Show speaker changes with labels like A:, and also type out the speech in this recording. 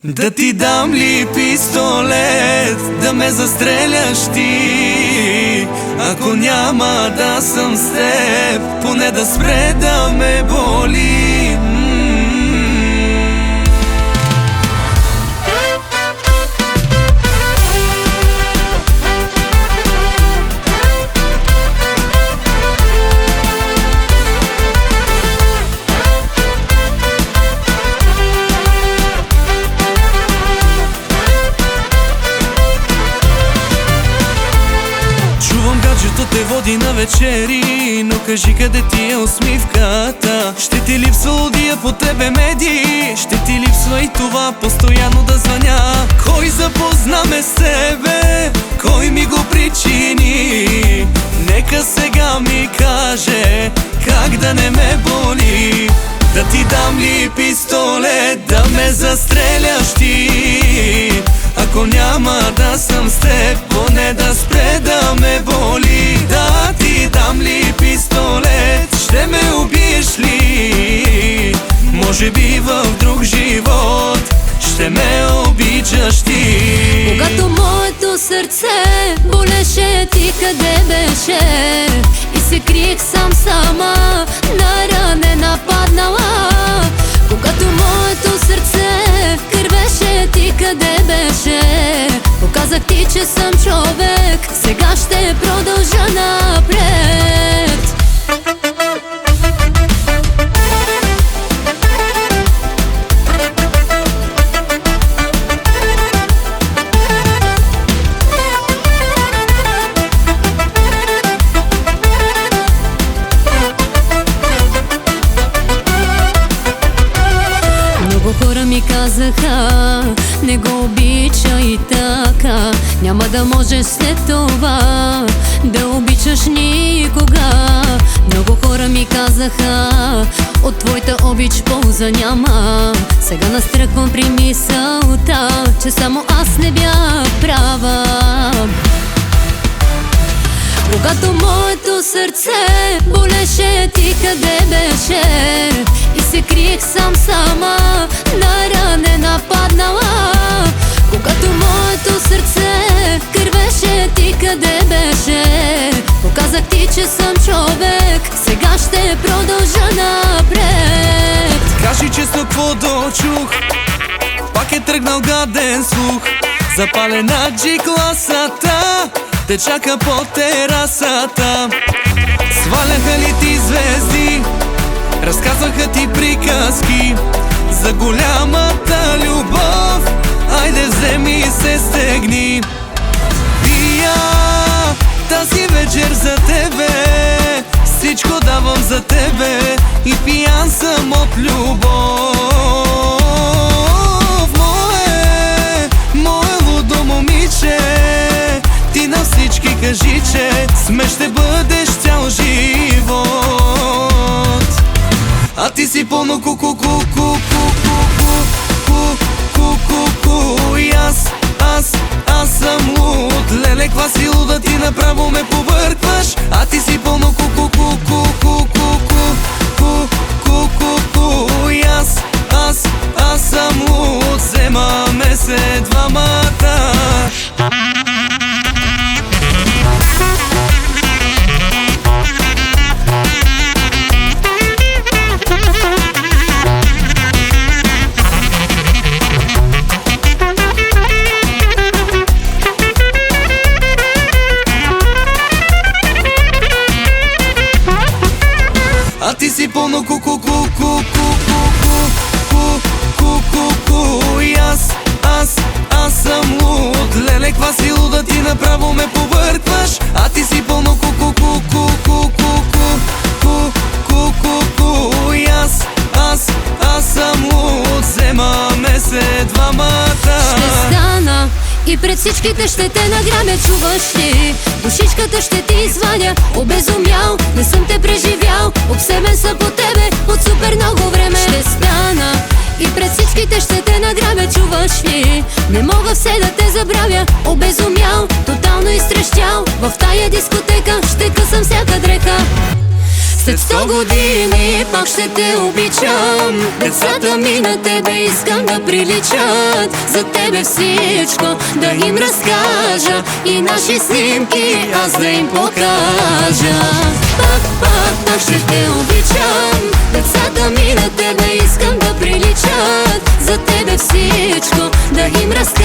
A: Да ти дам ли пистолет, да ме застреляш ти? Ако няма да съм с теб, поне да спре да ме боли. Гаджето те води на вечери, но кажи къде ти е усмивката. Ще ти липсва лудия по тебе медии, ще ти липсва и това постоянно да звъня. Кой запозна ме с тебе, кой ми го причини? Нека сега ми каже как да не ме боли. Да ти дам ли пистолет, да ме застреляш ти? Ако няма да съм с теб, поне да спре да ме боли. Да ти дам ли пистолет, ще ме убиеш ли? Може би в друг живот ще ме обичаш ти.
B: Когато моето сърце болеше, ти къде беше? И се криех сама, наранена паднала. Когато моето сърце кървеше, ти къде беше? Показах ти, че съм човек, сега ще продължа напред. Много хора ми казаха, не го обича и така. Няма да можеш след това да обичаш никога. Много хора ми казаха, от твоята обич полза няма. Сега настръхвам при мисълта, че само аз не бях права. Когато моето сърце болеше, ти къде беше? И се криех сама, наранена паднала. Когато моето сърце кървеше, ти къде беше? Показах ти, че съм човек, сега ще продължа напред.
A: Кажи честно какво дочух, пак е тръгнал гаден слух. Запалена G-класата те чака по терасата. Сваляха ли ти звезди, разказваха ти приказки за голямата любов. Айде вземи и се стегни. Пия тази вечер за тебе, всичко давам за тебе и пиян съм от любов. Мое лудо момиче, ти на всички кажи, че с мен ще бъдеш цял живот. А ти си пълно ку-ку-ку-ку-ку-ку-ку-ку-ку. И аз съм луд. Леле, ква си луда, ти направо ме побъркваш. А ти си пълно ку-ку-ку-ку-ку-ку-ку-ку. И аз съм луд. Вземаме се двамата. А ти си пълно ку-ку-ку-ку-ку-ку-ку-ку-ку. И аз съм луд. Леле, ква си луда, ти направо ме побъркваш. А ти си пълно ку-ку-ку-ку-ку-ку-ку-ку. И аз съм луд. Вземаме се двамата.
B: Ще стана и пред всичките ще те награбя, чуваш ли? Душичката ще ти извадя, обезумял, не съм те преживял. Обсебен съм по тебе от супер много време. Ще стана и пред всичките ще те награбя, чуваш ли? Не мога все да те забравя, обезумял, тотално изтрещял. В тая дискотека ще късам всяка дреха. След 100 години пак ще те обичам. Децата ми на тебе искам да приличат. За тебе всичко да им разкажа и наши снимки аз да им покажа. Пак ще те обичам. Децата ми на тебе искам да приличат. За тебе всичко да им разкажа